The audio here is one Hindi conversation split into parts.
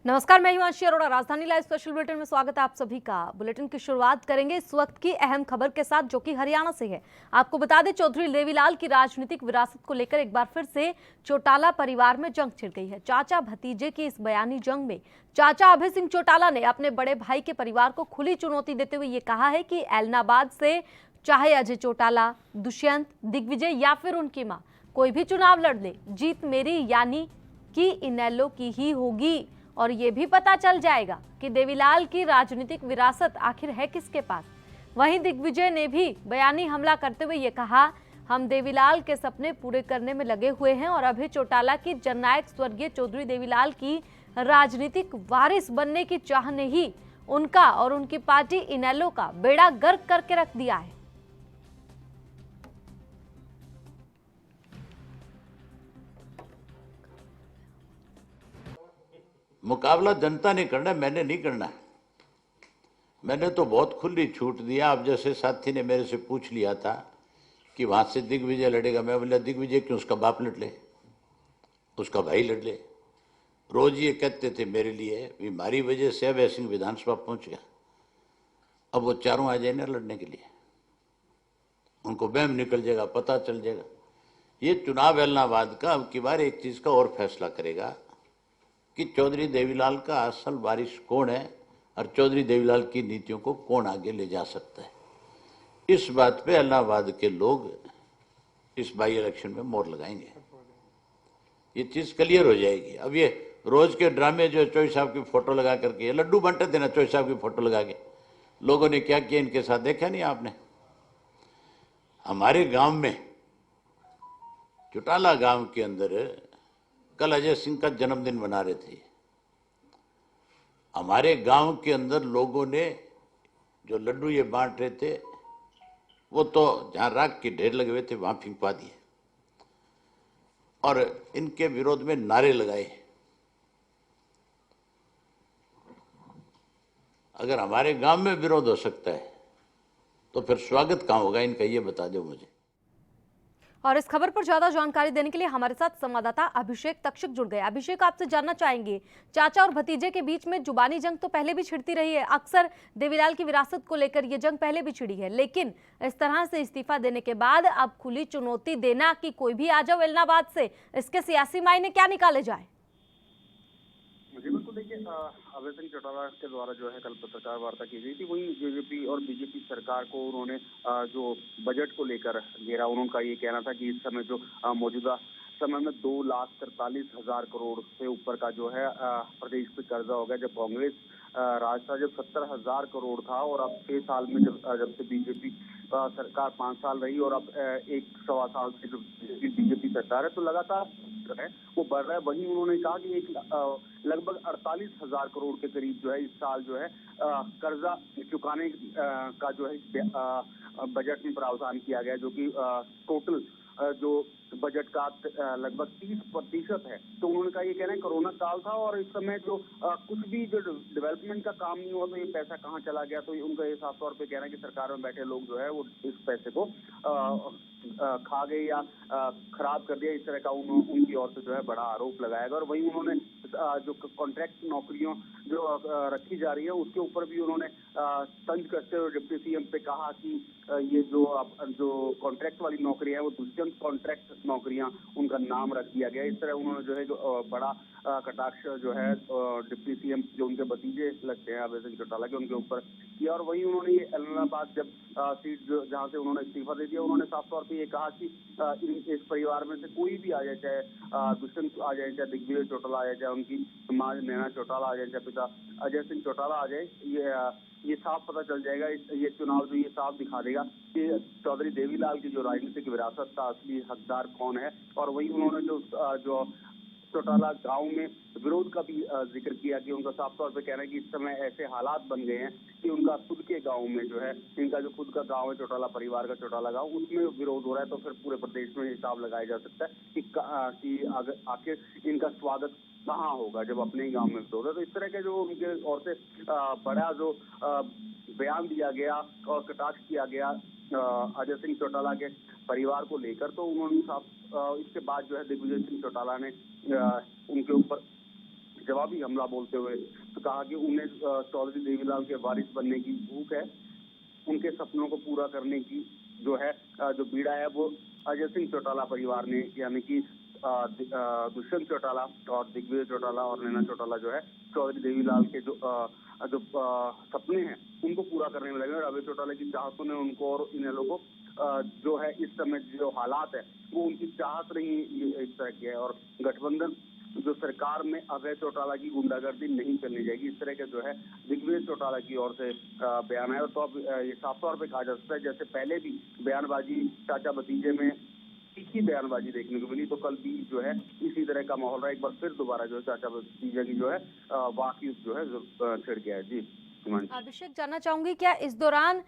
नमस्कार, मैं हिमांशी अरोड़ा। राजधानी लाइव स्पेशल बुलेटिन में स्वागत है आप सभी का। बुलेटिन की शुरुआत करेंगे इस वक्त की अहम खबर के साथ, जो कि हरियाणा से है। आपको बता दें, चौधरी देवीलाल की राजनीतिक विरासत को लेकर एक बार फिर से चौटाला परिवार में जंग छिड़ गई है। चाचा भतीजे की इस बयानी जंग में चाचा अभय सिंह चौटाला ने अपने बड़े भाई के परिवार को खुली चुनौती देते हुए ये कहा है कि ऐलनाबाद से चाहे अजय चौटाला, दुष्यंत, दिग्विजय या फिर उनकी मां कोई भी चुनाव लड़ ले, जीत मेरी यानी कि इनेलो की ही होगी। और ये भी पता चल जाएगा कि देवीलाल की राजनीतिक विरासत आखिर है किसके पास। वहीं दिग्विजय ने भी बयानी हमला करते हुए ये कहा, हम देवीलाल के सपने पूरे करने में लगे हुए हैं और अभय चौटाला की जननायक स्वर्गीय चौधरी देवीलाल की राजनीतिक वारिस बनने की चाह ने ही उनका और उनकी पार्टी इनेलो का बेड़ा गर्क करके रख दिया है। मुकाबला जनता ने करना, मैंने नहीं करना। मैंने तो बहुत खुली छूट दिया। अब जैसे साथी ने मेरे से पूछ लिया था कि वहां से दिग्विजय लड़ेगा, मैं बोला दिग्विजय क्यों, उसका बाप लड़ ले, उसका भाई लड़ ले। रोज ये कहते थे मेरे लिए, हमारी वजह से अभय सिंह विधानसभा पहुंच गया। अब वो चारों आ जाए ना लड़ने के लिए, उनको बहम निकल जाएगा, पता चल जाएगा। ये चुनाव ऐलनाबाद का अब की बार एक चीज का और फैसला करेगा कि चौधरी देवीलाल का असल वारिस कौन है और चौधरी देवीलाल की नीतियों को कौन आगे ले जा सकता है। इस बात पे इलाहाबाद के लोग इस बाई इलेक्शन में मोहर लगाएंगे, ये चीज क्लियर हो जाएगी। अब ये रोज के ड्रामे जो चौधरी साहब की फोटो लगा करके लड्डू बांटे थे ना, चौधरी साहब की फोटो लगा के लोगों ने क्या किया इनके साथ, देखा नहीं आपने? हमारे गांव में, चौटाला गांव के अंदर कल अजय सिंह का जन्मदिन मना रहे थे। हमारे गांव के अंदर लोगों ने जो लड्डू ये बांट रहे थे, वो तो जहां राख के ढेर लगे हुए थे वहां फेंकवा दिए और इनके विरोध में नारे लगाए। अगर हमारे गांव में विरोध हो सकता है तो फिर स्वागत कहां होगा इनका, ये बता दो मुझे। और इस खबर पर ज्यादा जानकारी देने के लिए हमारे साथ संवाददाता अभिषेक तक्षक जुड़ गए। अभिषेक, आपसे जानना चाहेंगे, चाचा और भतीजे के बीच में जुबानी जंग तो पहले भी छिड़ती रही है, अक्सर देवीलाल की विरासत को लेकर यह जंग पहले भी छिड़ी है, लेकिन इस तरह से इस्तीफा देने के बाद अब खुली चुनौती देना कि कोई भी आ जाओ ऐलनाबाद से, इसके सियासी मायने क्या निकाले जाए? जी बिल्कुल, देखिए अभय सिंह चौटाला के द्वारा जो है कल पत्रकार वार्ता की गई थी। वहीं जेजेपी और बीजेपी सरकार को उन्होंने जो बजट को लेकर घेरा, उनका ये कहना था कि इस समय जो मौजूदा समय में 2,43,000 करोड़ से ऊपर का जो है प्रदेश पे कर्जा हो गया। जब कांग्रेस राज था, जब 70,000 करोड़ था, और अब 6 साल में जब से बीजेपी सरकार 5 साल रही और अब 1-1.25 साल से जो बीजेपी सरकार है, तो लगातार है वो बढ़ रहा है। वहीं उन्होंने कहा कि एक लगभग 48,000 करोड़ के करीब जो है इस साल जो है कर्जा चुकाने का जो है बजट में प्रावधान किया गया, जो कि टोटल जो बजट का लगभग 30% है। तो उन्होंने कहा, ये कह रहे हैं कोरोना काल था और इस समय जो कुछ भी जो डेवलपमेंट का काम नहीं हुआ, तो ये पैसा कहाँ चला गया। तो उनका ये साफ तौर पे कहना है कि सरकार में बैठे लोग जो है वो इस पैसे को खा गए या खराब कर दिया, इस तरह का उनकी ओर से जो है बड़ा आरोप लगाएगा। और वहीं उन्होंने जो कॉन्ट्रैक्ट नौकरियों जो रखी जा रही है उसके ऊपर भी उन्होंने तंज कसते हुए डिप्टी सीएम पे कहा कि ये जो कॉन्ट्रैक्ट वाली नौकरी है वो दुष्यंत कॉन्ट्रैक्ट नौकरियां उनका नाम रख दिया गया। इस तरह उन्होंने जो है बड़ा कटाक्ष जो है डिप्टी सीएम जो उनके भतीजे लगते हैं अभय सिंह चौटाला के, उनके ऊपर किया। और वहीं उन्होंने ये ऐलनाबाद जब सीट जहां से उन्होंने इस्तीफा दे दिया, उन्होंने साफ तौर पर ये कहा कि इस परिवार में से कोई भी आ जाए, चाहे दुष्यंत आ जाए, चाहे दिग्विजय चौटाला आ जाए, चाहे उनकी मां नैना चौटाला आ जाए, चाहे पिता अजय सिंह चौटाला आ जाए, ये साफ पता चल जाएगा। ये चुनाव जो ये साफ दिखा देगा कि चौधरी देवीलाल की जो राजनीतिक विरासत का असली हकदार कौन है। और वही उन्होंने जो चौटाला गांव में विरोध का भी जिक्र किया कि उनका साफ तौर पे कहना है कि इस समय ऐसे हालात बन गए हैं कि उनका खुद के गांव में जो है, इनका जो खुद का गांव है चौटाला परिवार का चौटाला गांव, उसमें विरोध हो रहा है। तो फिर पूरे प्रदेश में हिसाब लगाया जा सकता है कि आखिर इनका स्वागत कहाँ होगा जब अपने ही गांव में विरोध है। तो इस तरह के जो उनके ओर से बड़ा जो बयान दिया गया और कटाक्ष किया गया अजय सिंह चौटाला के परिवार को लेकर, तो उन्होंने इसके बाद जो है दिग्विजय सिंह चौटाला ने उनके ऊपर जवाबी हमला बोलते हुए तो कहा कि उन्हें चौधरी देवीलाल के वारिस बनने की भूख है, उनके सपनों को पूरा करने की जो है जो बीड़ा है वो अजय सिंह चौटाला परिवार ने, यानी कि दुष्यंत चौटाला और दिग्विजय चौटाला और नैना चौटाला जो है चौधरी देवीलाल के जो सपने हैं उनको पूरा करने में लगे। और अभय चौटाला की चाहतों ने उनको और इनेलो को जो है इस समय जो हालात है वो उनकी चाहत नहीं इस तरह की है। और गठबंधन जो सरकार में अभय चौटाला की गुंडागर्दी नहीं चलनी जाएगी, इस तरह के जो है दिग्विजय चौटाला की ओर से बयान है। तो अब ये साफ तौर पे कहा जा सकता है जैसे पहले भी बयानबाजी चाचा भतीजे में तीखी बयानबाजी देखने को मिली, तो कल भी जो है इसी तरह का माहौल रहा। एक बार फिर दोबारा जो है चाचा भतीजा की जो है वाकई जो है छिड़ गया है। जी अभिषेक, जानना चाहूंगी क्या इस दौरान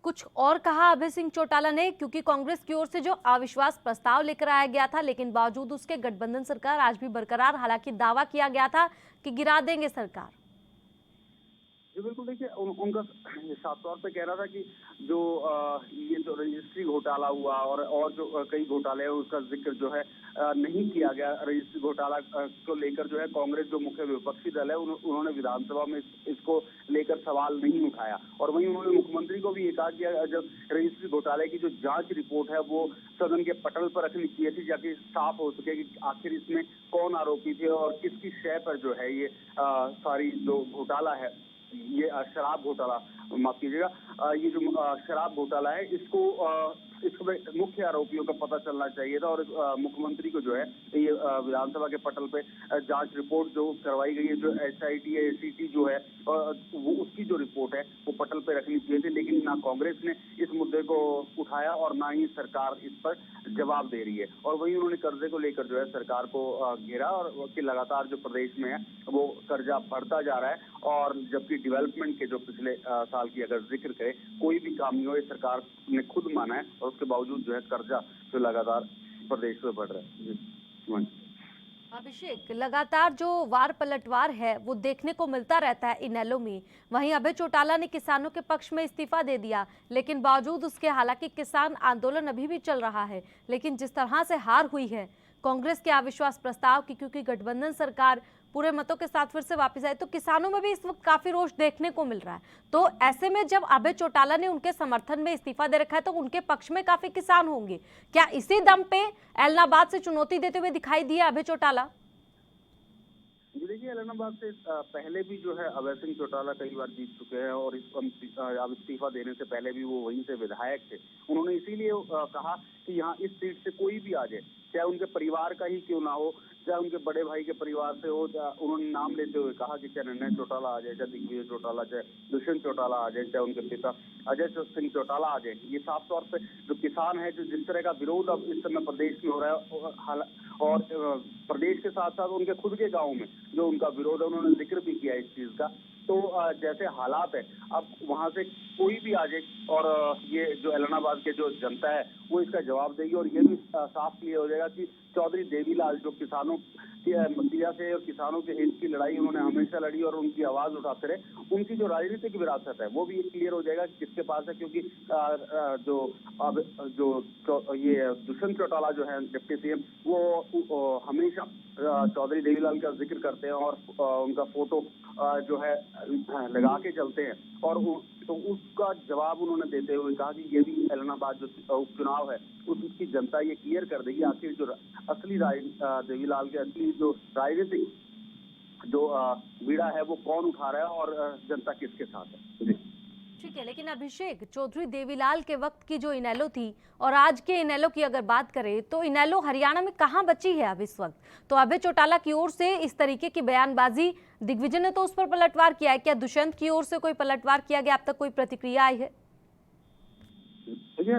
कुछ और कहा अभय सिंह चौटाला ने, क्योंकि कांग्रेस की ओर से जो अविश्वास प्रस्ताव लेकर आया गया था लेकिन बावजूद उसके गठबंधन सरकार आज भी बरकरार, हालांकि दावा किया गया था कि गिरा देंगे सरकार। जी बिल्कुल, देखिए उनका साफ तौर पे कह रहा था कि जो ये जो रजिस्ट्री घोटाला हुआ और जो कई घोटाले हैं उसका जिक्र जो है नहीं किया गया। रजिस्ट्री घोटाला को लेकर जो है कांग्रेस जो मुख्य विपक्षी दल है उन्होंने विधानसभा में इसको लेकर सवाल नहीं उठाया। और वहीं उन्होंने मुख्यमंत्री को भी ये कहा कि जब रजिस्ट्री घोटाले की जो जांच रिपोर्ट है वो सदन के पटल पर रखनी चाहिए थी ताकि साफ हो सके कि आखिर इसमें कौन आरोपी थे और किसकी शय पर जो है ये सारी जो घोटाला है, ये शराब घोटाला, माफ कीजिएगा, ये जो शराब घोटाला है इसमें मुख्य आरोपियों का पता चलना चाहिए था। और मुख्यमंत्री को जो है ये विधानसभा के पटल पे जांच रिपोर्ट जो करवाई गई है, जो SIT या ACT जो है वो उसकी जो रिपोर्ट है वो पटल पे रखनी चाहिए थी। लेकिन ना कांग्रेस ने इस मुद्दे को उठाया और ना ही सरकार इस पर जवाब दे रही है। और वही उन्होंने कर्जे को लेकर जो है सरकार को घेरा और कि लगातार जो प्रदेश में है वो कर्जा बढ़ता जा रहा है। और जबकि डेवलपमेंट के जो पिछले साल की अगर जिक्र करें कोई भी काम नहीं हो, ये सरकार ने खुद माना है और उसके बावजूद जो है कर्जा जो लगातार प्रदेश में बढ़ रहा है। अभिषेक, लगातार जो वार पलटवार है वो देखने को मिलता रहता है इनेलो में। वहीं अभय चौटाला ने किसानों के पक्ष में इस्तीफा दे दिया, लेकिन बावजूद उसके हालांकि किसान आंदोलन अभी भी चल रहा है। लेकिन जिस तरह से हार हुई है कांग्रेस के अविश्वास प्रस्ताव की, क्योंकि गठबंधन सरकार पूरे मतों के साथ फिर से वापस आए, तो किसानों में भी इस वक्त काफी रोष देखने को मिल रहा है। तो ऐसे में जब अभय चौटाला ने उनके समर्थन में इस्तीफा दे रखा है तो उनके पक्ष में काफी किसान होंगे। क्या इसी दम पे एलनाबाद से चुनौती देते हुए दिखाई दिए अभय चौटाला? देखिए, एलनाबाद से पहले भी जो है अभय सिंह चौटाला कई बार जीत चुके हैं और अब इस्तीफा देने से पहले भी वो वहीं से विधायक थे। उन्होंने इसीलिए कहा कि यहाँ इस सीट से कोई भी आ जाए, चाहे उनके परिवार का ही क्यों ना हो, चाहे उनके बड़े भाई के परिवार से हो, उन्होंने नाम लेते हुए कहा कि चाहे नैना चौटाला आ जाए, चाहे दिग्विजय चौटाला, चाहे दुष्यंत चौटाला आ जाए, चाहे उनके पिता अजय सिंह चौटाला आ जाए। ये साफ तौर पे जो किसान है, जो जिस तरह का विरोध अब इस समय प्रदेश में हो रहा है और प्रदेश के साथ साथ उनके खुद के गाँव में जो उनका विरोध है, उन्होंने जिक्र भी किया इस चीज का। तो जैसे हालात है अब वहां से कोई भी आ जाए और ये जो एलनाबाद के जो जनता है वो इसका जवाब देगी। और ये भी साफ क्लियर हो जाएगा कि चौधरी देवीलाल जो किसानों की मसीहा से और किसानों के हित की लड़ाई उन्होंने हमेशा लड़ी और उनकी आवाज उठाते रहे, उनकी जो राजनीतिक विरासत है वो भी क्लियर हो जाएगा किसके पास है। क्योंकि जो अब जो ये दुष्यंत चौटाला जो है डिप्टी CM वो हमेशा चौधरी देवीलाल का जिक्र करते हैं और उनका फोटो जो है लगा के चलते हैं। और तो उसका जवाब उन्होंने देते हुए कहा कि ये भी एलनाबाद जो उपचुनाव है उसकी जनता ये क्लियर कर देगी आखिर जो असली देवीलाल के असली जो राजनीतिक जो बीड़ा है वो कौन उठा रहा है और जनता किसके साथ है। ठीक है, लेकिन अभिषेक, चौधरी देवीलाल के वक्त की जो इनेलो थी और आज के इनेलो की अगर बात करें तो इनेलो हरियाणा में कहां बची है अब इस वक्त? तो अभय चौटाला की ओर से इस तरीके की बयानबाजी, दिग्विजय ने तो उस पर पलटवार किया है, क्या दुष्यंत की ओर से कोई पलटवार किया गया? अब तक कोई प्रतिक्रिया आई है? देखिए,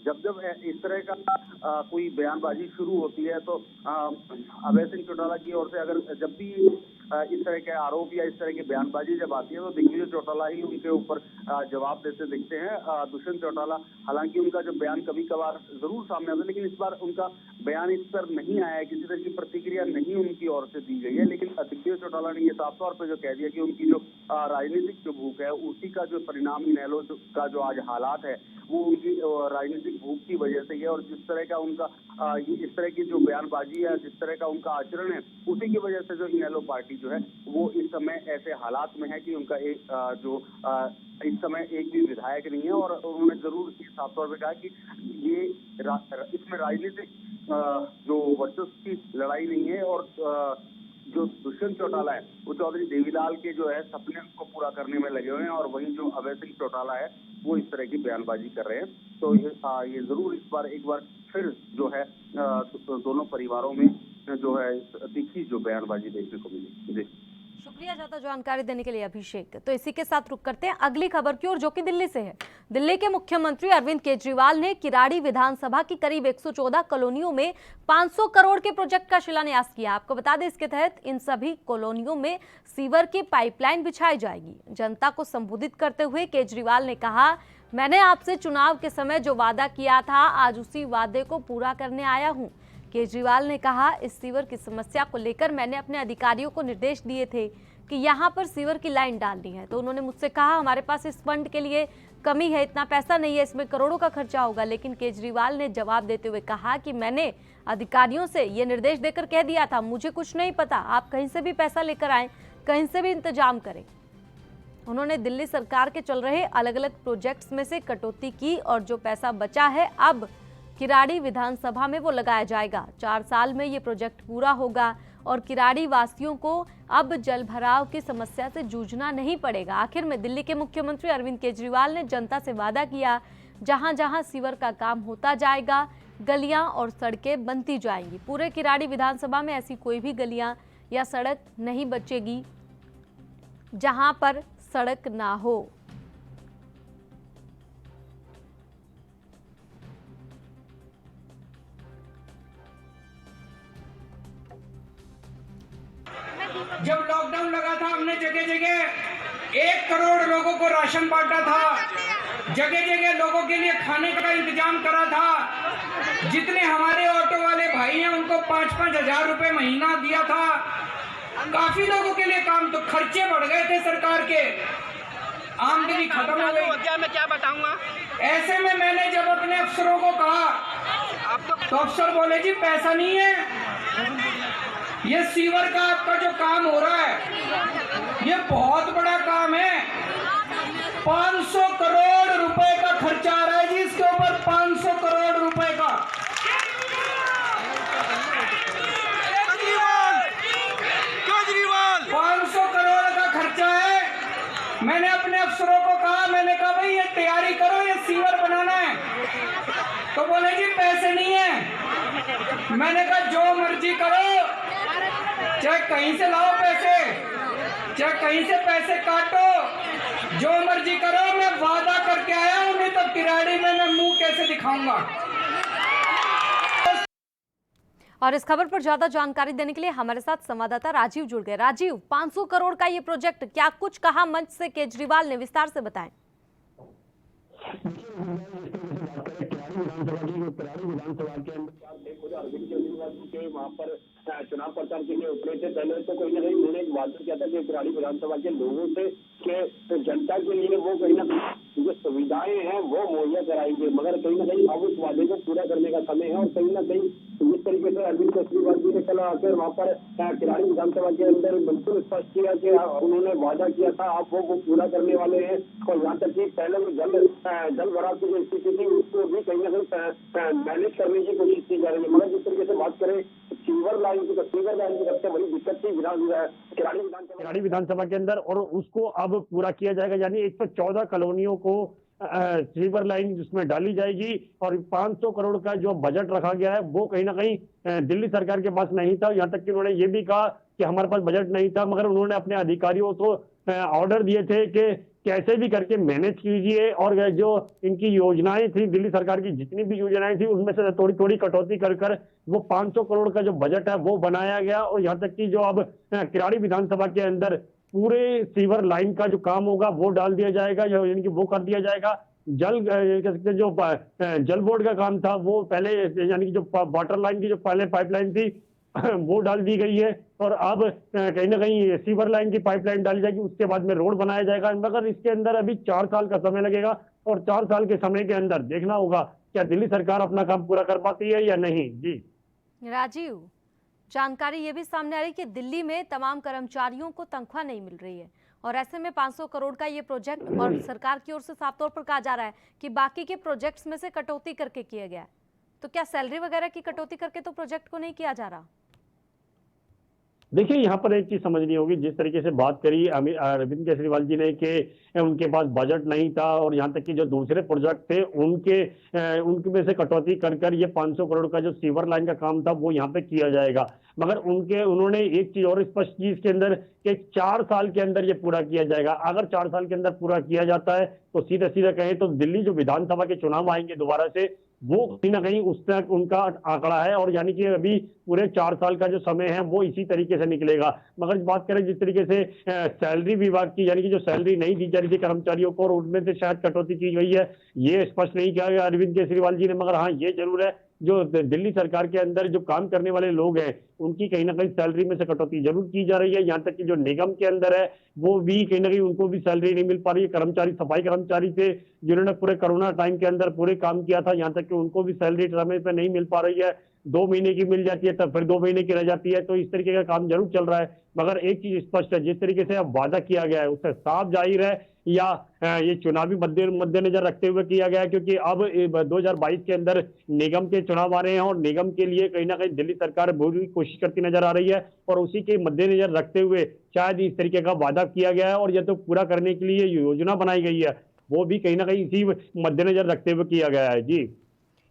जब इस तरह का कोई बयानबाजी शुरू होती है तो अभय सिंह चौटाला की ओर से अगर जब भी इस तरह के आरोप या इस तरह की बयानबाजी जब आती है तो दिग्विजय चौटाला ही उनके ऊपर जवाब देते दिखते हैं। दुष्यंत चौटाला हालांकि उनका जो बयान कभी कभार जरूर सामने आता है, लेकिन इस बार उनका बयान इस पर नहीं आया है, किसी तरह की प्रतिक्रिया नहीं उनकी ओर से दी गई है। लेकिन दिग्विजय चौटाला ने ये साफ तौर पर जो कह दिया कि उनकी जो राजनीतिक जो भूख है उसी का जो परिणाम इनेलो का जो आज हालात है वो उनकी राजनीतिक भूख की वजह से ही है, और जिस तरह का उनका इस तरह की जो बयानबाजी है, जिस तरह का उनका आचरण है, उसी की वजह से जो इनेलो पार्टी जो है वो इस समय ऐसे हालात में है कि उनका इस समय एक भी विधायक नहीं है। और उन्होंने जरूर साफ तौर पर कहा कि ये इसमें राजनीतिक जो वर्चस्व की लड़ाई नहीं है, और जो दुष्यंत चौटाला है वो चौधरी देवीलाल के जो है सपने को पूरा करने में लगे हुए हैं, और वहीं जो अभय सिंह चौटाला है वो इस तरह की बयानबाजी कर रहे हैं। तो ये जरूर इस बार एक बार फिर जो है दोनों परिवारों में जो है तीखी जो बयानबाजी देखने को मिली। जी शुक्रिया ज्यादा जानकारी देने के लिए अभिषेक। तो इसी के साथ रुक करते हैं अगली खबर की ओर, जो कि दिल्ली से है। दिल्ली के मुख्यमंत्री अरविंद केजरीवाल ने किराड़ी विधानसभा की करीब 114 कॉलोनियों में 500 करोड़ के प्रोजेक्ट का शिलान्यास किया। आपको बता दें, इसके तहत इन सभी कॉलोनियों में सीवर की पाइपलाइन बिछाई जाएगी। जनता को संबोधित करते हुए केजरीवाल ने कहा, मैंने आपसे चुनाव के समय जो वादा किया था, आज उसी वादे को पूरा करने आया हूँ। केजरीवाल ने कहा, इस सीवर की समस्या को लेकर मैंने अपने अधिकारियों को निर्देश दिए थे कि यहाँ पर सीवर की लाइन डालनी है, तो उन्होंने मुझसे कहा हमारे पास इस फंड के लिए कमी है, इतना पैसा नहीं है, इसमें करोड़ों का खर्चा होगा। लेकिन केजरीवाल ने जवाब देते हुए कहा कि मैंने अधिकारियों से ये निर्देश देकर कह दिया था, मुझे कुछ नहीं पता, आप कहीं से भी पैसा लेकर आएं, कहीं से भी इंतजाम करें। उन्होंने दिल्ली सरकार के चल रहे अलग अलग प्रोजेक्ट्स में से कटौती की और जो पैसा बचा है अब किराड़ी विधानसभा में वो लगाया जाएगा। 4 साल में ये प्रोजेक्ट पूरा होगा और किराड़ी वासियों को अब जल भराव की समस्या से जूझना नहीं पड़ेगा। आखिर में दिल्ली के मुख्यमंत्री अरविंद केजरीवाल ने जनता से वादा किया, जहां जहां सीवर का काम होता जाएगा, गलियां और सड़कें बनती जाएंगी। पूरे किराड़ी विधानसभा में ऐसी कोई भी गलियां या सड़क नहीं बचेगी जहां पर सड़क ना हो। जब लॉकडाउन लगा था, हमने जगह जगह 1 करोड़ लोगों को राशन बांटा था, जगह जगह लोगों के लिए खाने का इंतजाम करा था। जितने हमारे ऑटो वाले भाई हैं उनको 5-5 हजार रुपए महीना दिया था। काफी लोगों के लिए काम, तो खर्चे बढ़ गए थे सरकार के, आमदनी खत्म हो गई। मैं क्या बताऊंगा। ऐसे में मैंने जब अपने अफसरों को कहा तो अफसर बोले जी पैसा नहीं है। ये सीवर का आपका जो काम हो रहा है ये बहुत बड़ा काम है, 500 करोड़ रुपए का खर्चा आ रहा है जी इसके ऊपर, 500 करोड़ रुपए का। केजरीवाल 500 करोड़ का खर्चा है। मैंने अपने अफसरों को कहा, मैंने कहा भाई ये तैयारी करो, ये सीवर बनाना है। तो बोले जी पैसे नहीं है। मैंने कहा जो मर्जी करो, चाहे कहीं से लाओ पैसे, चाहे कहीं से पैसे काटो, जो मर्जी करो, मैं वादा करके आया हूं, नहीं तो किराड़ी में मैं मुंह कैसे दिखाऊंगा। और इस खबर पर ज्यादा जानकारी देने के लिए हमारे साथ संवाददाता राजीव जुड़ गए। राजीव, 500 करोड़ का ये प्रोजेक्ट, क्या कुछ कहा मंच से केजरीवाल ने, विस्तार से बताएं। विधानसभा के अंदर अरविंद केजरीवाल के वहाँ पर चुनाव प्रचार के लिए उतरे थे। पहले तो कहीं ना कहीं उन्होंने एक वादा किया था कि किराड़ी विधानसभा के लोगों से के जनता के लिए वो कहीं ना कहीं जो सुविधाएं हैं वो मुहैया कराएंगे, मगर कहीं ना कहीं अब उस वादे को पूरा करने का समय है। और कहीं ना कहीं जिस तरीके से अरविंद केजरीवाल जी ने कल आकर वहाँ पर किराड़ी विधानसभा के अंदर बिल्कुल स्पष्ट किया कि उन्होंने वादा किया था, आप वो पूरा करने वाले हैं। और यहाँ तक कि पहले जल भराव की जो स्थिति थी उसको भी कहीं ना कहीं मैनेज करने की कोशिश की जा रही है। मगर जिस तरीके से बात करें सीवर लाइन की सबसे बड़ी दिक्कत थी किराड़ी विधानसभा के अंदर, और उसको अब पूरा किया जाएगा। यानी 114 कॉलोनियों को सीवर लाइन जिसमें डाली जाएगी, और 500 करोड़ का जो बजट रखा गया है वो कहीं ना कहीं दिल्ली सरकार के पास नहीं था। यहाँ तक कि उन्होंने ये भी कहा कि हमारे पास बजट नहीं था, मगर उन्होंने अपने अधिकारियों को ऑर्डर दिए थे कि कैसे भी करके मैनेज कीजिए, और जो इनकी योजनाएं थी, दिल्ली सरकार की जितनी भी योजनाएं थी उनमें से थोड़ी थोड़ी कटौती कर कर वो 500 करोड़ का जो बजट है वो बनाया गया। और यहाँ तक कि जो अब किराड़ी विधानसभा के अंदर पूरे सीवर लाइन का जो काम होगा वो डाल दिया जाएगा, यानी कि वो कर दिया जाएगा। जो जल बोर्ड का काम था वो पहले, यानी कि जो वाटर लाइन की जो पहले पाइपलाइन थी वो डाल दी गई है, और अब कहीं ना कहीं सीवर लाइन की पाइपलाइन डाली जाएगी, उसके बाद में रोड बनाया जाएगा। मगर इसके अंदर अभी 4 साल का समय लगेगा, और 4 साल के समय के अंदर देखना होगा क्या दिल्ली सरकार अपना काम पूरा कर पाती है या नहीं। जी राजीव, जानकारी ये भी सामने आ रही कि दिल्ली में तमाम कर्मचारियों को तनख्वाह नहीं मिल रही है और ऐसे में 500 करोड़ का ये प्रोजेक्ट और सरकार की ओर से साफ तौर पर कहा जा रहा है कि बाकी के प्रोजेक्ट्स में से कटौती करके किया गया है। तो क्या सैलरी वगैरह की कटौती करके तो प्रोजेक्ट को नहीं किया जा रहा? देखिए, यहाँ पर एक चीज समझनी होगी, जिस तरीके से बात करी अरविंद केजरीवाल जी ने कि उनके पास बजट नहीं था और यहाँ तक कि जो दूसरे प्रोजेक्ट थे उनके में से कटौती कर कर ये 500 करोड़ का जो सीवर लाइन का काम था वो यहाँ पे किया जाएगा। मगर उन्होंने एक चीज और स्पष्ट की इसके अंदर कि 4 साल के अंदर ये पूरा किया जाएगा। अगर 4 साल के अंदर पूरा किया जाता है तो सीधा सीधा कहें तो दिल्ली जो विधानसभा के चुनाव आएंगे दोबारा से, वो कहीं ना कहीं उस तक उनका आंकड़ा है और यानी कि अभी पूरे 4 साल का जो समय है वो इसी तरीके से निकलेगा। मगर बात करें जिस तरीके से सैलरी विभाग की, यानी कि जो सैलरी नहीं दी जा रही थी कर्मचारियों को और उनमें से शायद कटौती की गई है, ये स्पष्ट नहीं किया गया अरविंद केजरीवाल जी ने। मगर हाँ, ये जरूर है जो दिल्ली सरकार के अंदर जो काम करने वाले लोग हैं उनकी कहीं ना कहीं सैलरी में से कटौती जरूर की जा रही है। यहाँ तक कि जो निगम के अंदर है वो भी कहीं ना कहीं उनको भी सैलरी नहीं मिल पा रही है। कर्मचारी, सफाई कर्मचारी थे जिन्होंने पूरे कोरोना टाइम के अंदर पूरे काम किया था, यहाँ तक कि उनको भी सैलरी समय पे नहीं मिल पा रही है। 2 महीने की मिल जाती है तब फिर 2 महीने की रह जाती है। तो इस तरीके का काम जरूर चल रहा है। मगर एक चीज स्पष्ट है, जिस तरीके से अब वादा किया गया है उससे साफ जाहिर है या ये चुनावी मद्देनजर रखते हुए किया गया है, क्योंकि अब 2022 के अंदर निगम के चुनाव आ रहे हैं और निगम के लिए कहीं ना कहीं दिल्ली सरकार पूरी कोशिश करती नजर आ रही है और उसी के मद्देनजर रखते हुए शायद इस तरीके का वादा किया गया है और यह तो पूरा करने के लिए योजना बनाई गई है, वो भी कहीं ना कहीं इसी मद्देनजर रखते हुए किया गया है। जी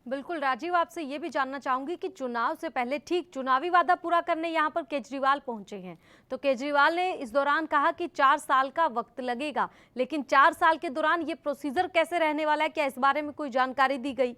बिल्कुल राजीव, आपसे ये भी जानना चाहूंगी कि चुनाव से पहले ठीक चुनावी वादा पूरा करने यहाँ पर केजरीवाल पहुंचे हैं, तो केजरीवाल ने इस दौरान कहा कि 4 साल का वक्त लगेगा, लेकिन 4 साल के दौरान ये प्रोसीजर कैसे रहने वाला है, क्या इस बारे में कोई जानकारी दी गई?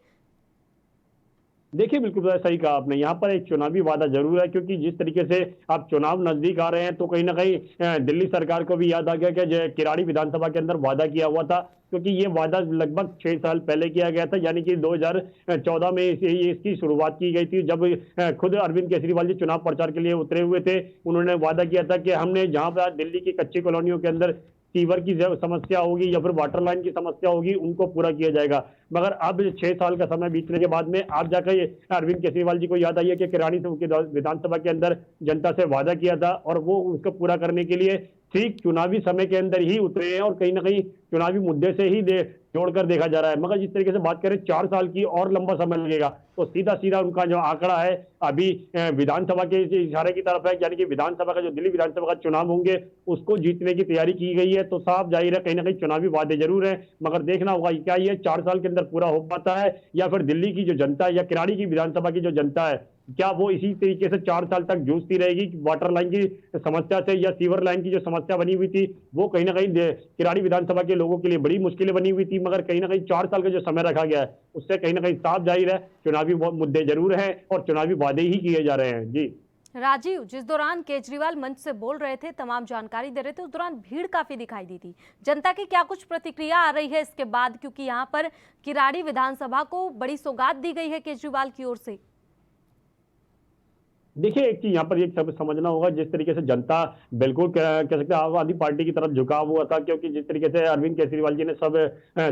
देखिए, बिल्कुल सही कहा आपने। यहाँ पर एक चुनावी वादा जरूर है, क्योंकि जिस तरीके से अब चुनाव नजदीक आ रहे हैं तो कहीं ना कहीं दिल्ली सरकार को भी याद आ गया कि किराड़ी विधानसभा के अंदर वादा किया हुआ था, क्योंकि ये वादा लगभग 6 साल पहले किया गया था, यानी कि 2014 में इसकी शुरुआत की गई थी। जब खुद अरविंद केजरीवाल जी चुनाव प्रचार के लिए उतरे हुए थे, उन्होंने वादा किया था कि हमने जहां पर दिल्ली की कच्ची कॉलोनियों के अंदर सीवर की समस्या होगी या फिर वाटर लाइन की समस्या होगी, उनको पूरा किया जाएगा। मगर अब 6 साल का समय बीतने के बाद में आप जाकर अरविंद केजरीवाल जी को याद आई है कि किराड़ी विधानसभा के अंदर जनता से वादा किया था और वो उसको पूरा करने के लिए ठीक चुनावी समय के अंदर ही उतरे हैं और कहीं ना कहीं चुनावी मुद्दे से ही जोड़कर देखा जा रहा है। मगर जिस तरीके से बात करें 4 साल की और लंबा समय लगेगा, तो सीधा सीधा उनका जो आंकड़ा है अभी विधानसभा के इशारे की तरफ है, यानी कि विधानसभा का जो दिल्ली विधानसभा का चुनाव होंगे उसको जीतने की तैयारी की गई है। तो साफ जाहिर है कहीं ना कहीं चुनावी वादे जरूर है, मगर देखना होगा क्या ये 4 साल के अंदर पूरा हो पाता है या फिर दिल्ली की जो जनता है या किराड़ी की विधानसभा की जो जनता है, क्या वो इसी तरीके से 4 साल तक जूझती रहेगी। वाटर लाइन की समस्या से या सीवर लाइन की जो समस्या बनी हुई थी वो कहीं ना कहीं किराड़ी विधानसभा के लोगों के लिए बड़ी मुश्किलें बनी हुई थी, मगर कहीं ना कहीं 4 साल का जो समय रखा गया है उससे कहीं ना कहीं साफ जाहिर है चुनावी मुद्दे जरूर हैं और चुनावी वादे ही किए जा रहे हैं। जी राजीव, जिस दौरान केजरीवाल मंच से बोल रहे थे, तमाम जानकारी दे रहे थे, उस दौरान भीड़ काफी दिखाई दी थी। जनता की क्या कुछ प्रतिक्रिया आ रही है इसके बाद, क्योंकि यहाँ पर किराड़ी विधानसभा को बड़ी सौगात दी गई है केजरीवाल की ओर से? देखिए, एक चीज यहाँ पर एक सब समझना होगा, जिस तरीके से जनता बिल्कुल कह सकते हैं आम आदमी पार्टी की तरफ झुकाव हुआ था, क्योंकि जिस तरीके से अरविंद केजरीवाल जी ने सब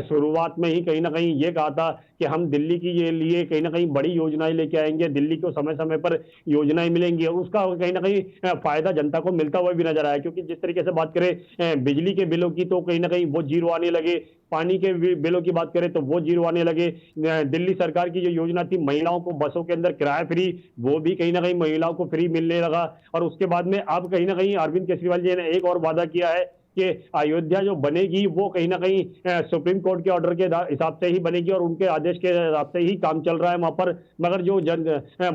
शुरुआत में ही कहीं ना कहीं ये कहा था कि हम दिल्ली की ये लिए कहीं ना कहीं बड़ी योजनाएं लेके आएंगे, दिल्ली को समय समय पर योजनाएं मिलेंगी, उसका कहीं ना कहीं फायदा जनता को मिलता हुआ भी नजर आया। क्योंकि जिस तरीके से बात करें बिजली के बिलों की तो कहीं ना कहीं वो जीरो आने लगे, पानी के बिलों की बात करें तो वो जीरो आने लगे। दिल्ली सरकार की जो योजना थी महिलाओं को बसों के अंदर किराया फ्री, वो भी कहीं ना कहीं महिलाओं को फ्री मिलने लगा। और उसके बाद में अब कहीं ना कहीं अरविंद केजरीवाल जी ने एक और वादा किया है कि अयोध्या जो बनेगी वो कहीं ना कहीं सुप्रीम कोर्ट के ऑर्डर के हिसाब से ही बनेगी और उनके आदेश के हिसाब से ही काम चल रहा है वहां पर। मगर जो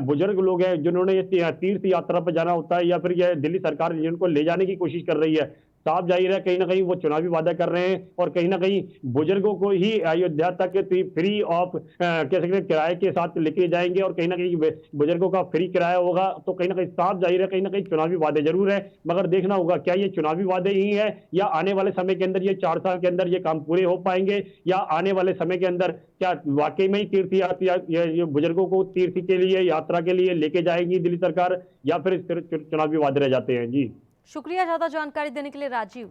बुजुर्ग लोग हैं जिन्होंने ये तीर्थ यात्रा पर जाना होता है या फिर ये दिल्ली सरकार जिनको ले जाने की कोशिश कर रही है, साफ जाहिर है कहीं ना कहीं वो चुनावी वादा कर रहे हैं और कहीं ना कहीं बुजुर्गों को ही अयोध्या तक फ्री ऑफ कह सकते हैं किराए के साथ लेके जाएंगे और कहीं ना कहीं बुजुर्गों का फ्री किराया होगा। तो कहीं ना कहीं साफ जाहिर है कहीं ना कहीं चुनावी वादे जरूर है, मगर देखना होगा क्या ये चुनावी वादे ही है या आने वाले समय के अंदर ये 4 साल के अंदर ये काम पूरे हो पाएंगे या आने वाले समय के अंदर क्या वाकई में ही तीर्थ यात्रा बुजुर्गों को तीर्थ के लिए यात्रा के लिए लेके जाएगी दिल्ली सरकार या फिर चुनावी वादे रह जाते हैं। जी शुक्रिया ज्यादा जानकारी देने के लिए राजीव।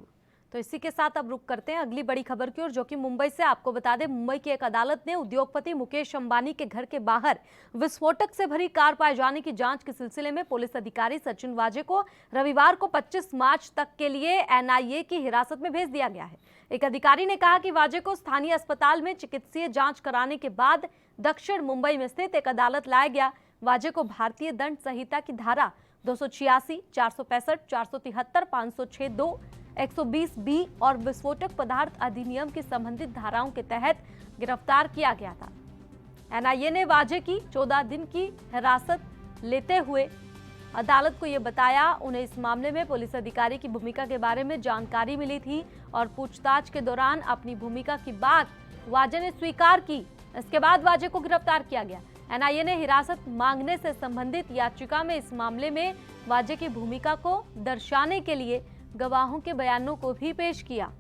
तो इसी के साथ अब रुक करते हैं अगली बड़ी खबर की ओर, जो कि मुंबई से। आपको बता दें, मुंबई की एक अदालत ने उद्योगपति मुकेश अंबानी के घर के बाहर विस्फोटक से भरी कार पाए जाने की जांच के सिलसिले में पुलिस अधिकारी सचिन वाजे को रविवार को 25 मार्च तक के लिए एनआईए की हिरासत में भेज दिया गया है। एक अधिकारी ने कहा कि वाजे को स्थानीय अस्पताल में चिकित्सीय जांच कराने के बाद दक्षिण मुंबई में स्थित एक अदालत लाया गया। वाजे को भारतीय दंड संहिता की धारा 286, 465, 473, 506(2), 120(b) और विस्फोटक पदार्थ अधिनियम की संबंधित धाराओं के तहत गिरफ्तार किया गया था। एनआईए ने वाजे की 14 दिन की हिरासत लेते हुए अदालत को यह बताया। उन्हें इस मामले में पुलिस अधिकारी की भूमिका के बारे में जानकारी मिली थी और पूछताछ के दौरान अपनी भूमिका की बात वाजे ने स्वीकार की। इसके बाद वाजे को गिरफ्तार किया गया। एनआईए ने हिरासत मांगने से संबंधित याचिका में इस मामले में वाजे की भूमिका को दर्शाने के लिए गवाहों के बयानों को भी पेश किया।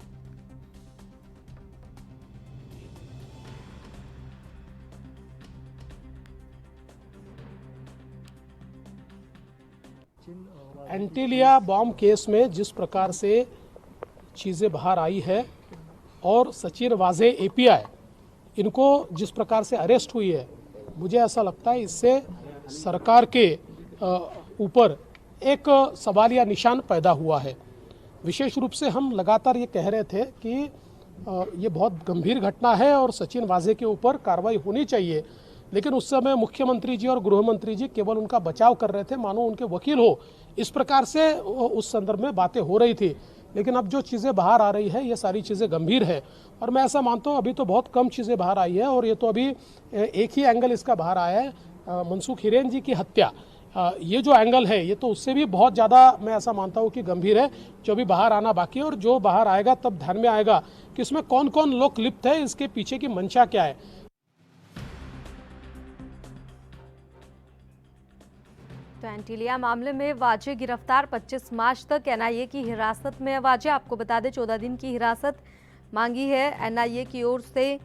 एंटीलिया बॉम्ब केस में जिस प्रकार से चीज़ें बाहर आई है और सचिन वाजे एपीआई इनको जिस प्रकार से अरेस्ट हुई है, मुझे ऐसा लगता है इससे सरकार के ऊपर एक सवालिया निशान पैदा हुआ है। विशेष रूप से हम लगातार ये कह रहे थे कि ये बहुत गंभीर घटना है और सचिन वाजे के ऊपर कार्रवाई होनी चाहिए, लेकिन उस समय मुख्यमंत्री जी और गृह मंत्री जी केवल उनका बचाव कर रहे थे, मानो उनके वकील हो। इस प्रकार से उस संदर्भ में बातें हो रही थी। लेकिन अब जो चीज़ें बाहर आ रही है, ये सारी चीज़ें गंभीर है और मैं ऐसा मानता हूँ अभी तो बहुत कम चीज़ें बाहर आई है और ये तो अभी एक ही एंगल इसका बाहर आया है, मनसुख हिरेन जी की हत्या। ये जो एंगल है ये तो उससे भी बहुत ज़्यादा मैं ऐसा मानता हूँ कि गंभीर है, जो भी बाहर आना बाकी है और जो बाहर आएगा तब ध्यान में आएगा कि इसमें कौन कौन लोग लिप्त है, इसके पीछे की मंशा क्या है। तो एंटीलिया मामले में वाजे गिरफ्तार, 25 मार्च तक एनआईए की हिरासत में है वाजे। आपको बता दें 14 दिन की हिरासत मांगी है एनआईए की ओर से।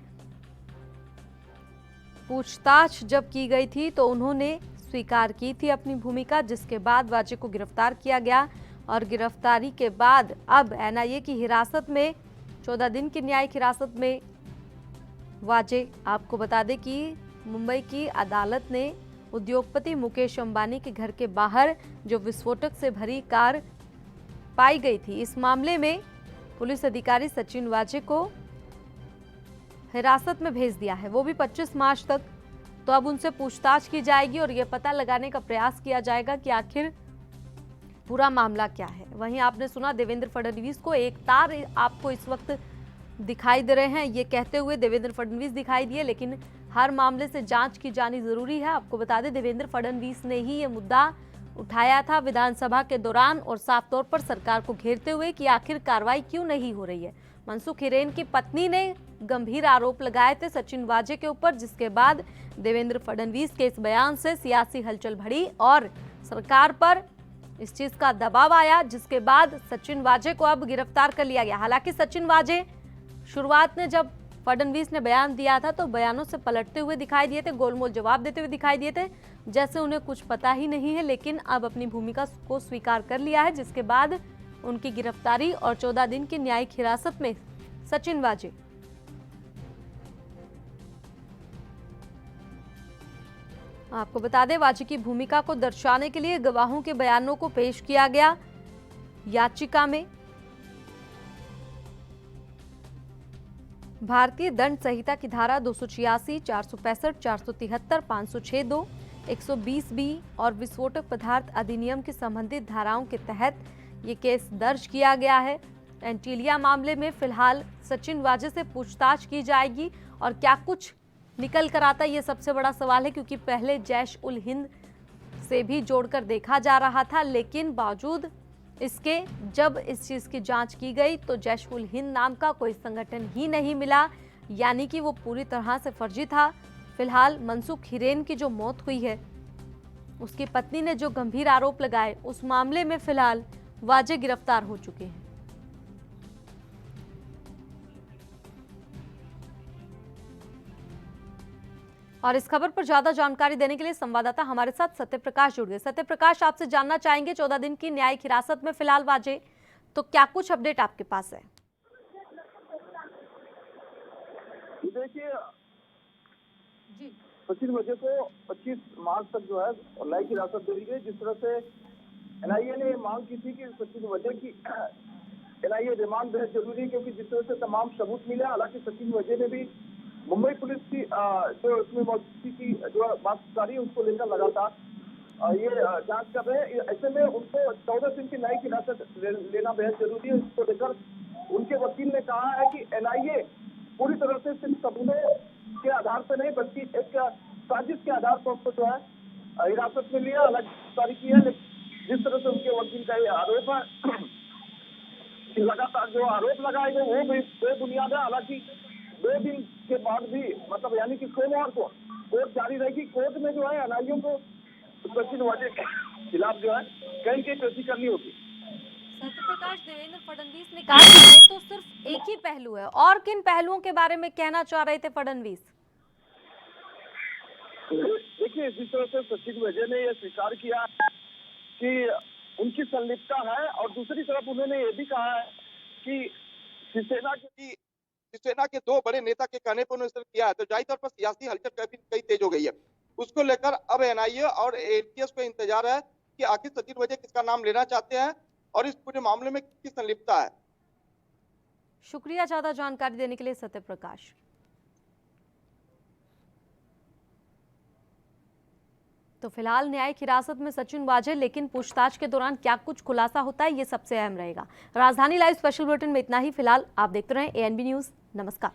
पूछताछ जब की गई थी तो उन्होंने स्वीकार की थी अपनी भूमिका, जिसके बाद वाजे को गिरफ्तार किया गया और गिरफ्तारी के बाद अब एनआईए की हिरासत में 14 दिन की न्यायिक हिरासत में वाजे। आपको बता दें कि मुंबई की अदालत ने उद्योगपति मुकेश अंबानी के घर के बाहर जो विस्फोटक से भरी कार पाई गई थी, इस मामले में पुलिस अधिकारी सचिन वाजे को हिरासत में भेज दिया है, वो भी 25 मार्च तक। तो अब उनसे पूछताछ की जाएगी और ये पता लगाने का प्रयास किया जाएगा कि आखिर पूरा मामला क्या है। वहीं आपने सुना देवेंद्र फडणवीस को, एक तार आपको इस वक्त दिखाई दे रहे हैं, ये कहते हुए देवेंद्र फडणवीस दिखाई दिए, लेकिन हर मामले से जांच की जानी जरूरी है। आपको बता दें देवेंद्र फडणवीस ने ही ये मुद्दा उठाया था विधानसभा के दौरान और साफ तौर पर सरकार को घेरते हुए कि आखिर कार्रवाई क्यों नहीं हो रही है। मनसुख हिरेन की पत्नी ने गंभीर आरोप लगाए थे सचिन वाजे के ऊपर, जिसके बाद देवेंद्र फडणवीस के इस बयान से सियासी हलचल बढ़ी और सरकार पर इस चीज का दबाव आया, जिसके बाद सचिन वाजे को अब गिरफ्तार कर लिया गया। हालांकि सचिन वाजे शुरुआत में जब फडणवीस ने बयान दिया था तो बयानों से पलटते हुए दिखाई दिए थे, गोलमोल जवाब देते हुए दिखाई दिए थे, जैसे उन्हें कुछ पता ही नहीं है, लेकिन अब अपनी भूमिका को स्वीकार कर लिया है, जिसके बाद उनकी गिरफ्तारी और 14 दिन की न्यायिक हिरासत में सचिन वाजे। आपको बता दें वाजे की भूमिका को दर्शाने के लिए गवाहों के बयानों को पेश किया गया याचिका में। भारतीय दंड संहिता की धारा 286, 465, 473, 506(2), 120(b) और विस्फोटक पदार्थ अधिनियम की संबंधित धाराओं के तहत ये केस दर्ज किया गया है। एंटीलिया मामले में फिलहाल सचिन वाजे से पूछताछ की जाएगी और क्या कुछ निकल कर आता है, ये सबसे बड़ा सवाल है, क्योंकि पहले जैश उल हिंद से भी जोड़कर देखा जा रहा था, लेकिन बावजूद इसके जब इस चीज़ की जांच की गई तो जैश उल हिंद नाम का कोई संगठन ही नहीं मिला, यानी कि वो पूरी तरह से फर्जी था। फिलहाल मनसुख हिरेन की जो मौत हुई है, उसकी पत्नी ने जो गंभीर आरोप लगाए, उस मामले में फिलहाल वाजे गिरफ्तार हो चुके हैं। और इस खबर पर ज्यादा जानकारी देने के लिए संवाददाता हमारे साथ सत्यप्रकाश जुड़ गए। सत्यप्रकाश, आपसे जानना चाहेंगे 14 दिन की न्यायिक हिरासत में फिलहाल वाजे, तो क्या कुछ अपडेट आपके पास है? देखिए जी सचिन वजे को 25 मार्च तक जो है न्यायिक हिरासत दे दी गई। जिस तरह से एनआईए ने मांग की थी कि सचिन वजे की एनआईए रिमांड बेहद जरूरी है, क्योंकि जिस तरह से तमाम सबूत मिले। हालांकि सचिन वजे ने भी मुंबई पुलिस की जो इसमें मौजूदगी की जो बातचीत उसको लेकर लगातार ये जांच कर रहे हैं। ऐसे में उनको 14 दिन की न्यायिक हिरासत लेना बेहद जरूरी है। इसको लेकर उनके वकील ने कहा है कि एनआईए पूरी तरह से सिर्फ सबूतों के आधार पर नहीं बल्कि एक साजिश के आधार पर उसको जो है हिरासत में लिया, अलग गिरफ्तारी की है। जिस तरह से उनके वकील का ये आरोप है कि लगातार जो आरोप लगाए गए वो भी बेबुनियाद है। हालांकि 2 दिन के बाद भी मतलब यानी कि सोमवार को कोर्ट जारी रहेगी। कोर्ट में जो है एनआईए को सचिन वजे के खिलाफ जो है कहीं पेशी करनी होगी। सत्यप्रकाश, देवेंद्र फडणवीस ने कहा कि ये तो सिर्फ एक ही पहलू है, और किन पहलुओं के बारे में कहना चाह रहे थे फडणवीस? देखिए जिस तरह से सचिन वजे ने यह स्वीकार किया कि उनकी संलिप्तता है, और दूसरी तरफ उन्होंने ये भी कहा है कि शिवसेना के 2 बड़े नेता के कहने पर उन्होंने किया है, तो जाहिर तौर पर सियासी हलचल कई तेज हो गई है। उसको लेकर अब एनआईए और एटीएस को इंतजार है कि आखिर सचिन वजे किसका नाम लेना चाहते हैं और इस पूरे मामले में किसकी संलिप्तता है। शुक्रिया ज्यादा जानकारी देने के लिए सत्यप्रकाश। तो फिलहाल न्यायिक हिरासत में सचिन वाजे, लेकिन पूछताछ के दौरान क्या कुछ खुलासा होता है ये सबसे अहम रहेगा। राजधानी लाइव स्पेशल बुलेटिन में इतना ही। फिलहाल आप देखते रहें एएनबी न्यूज। नमस्कार।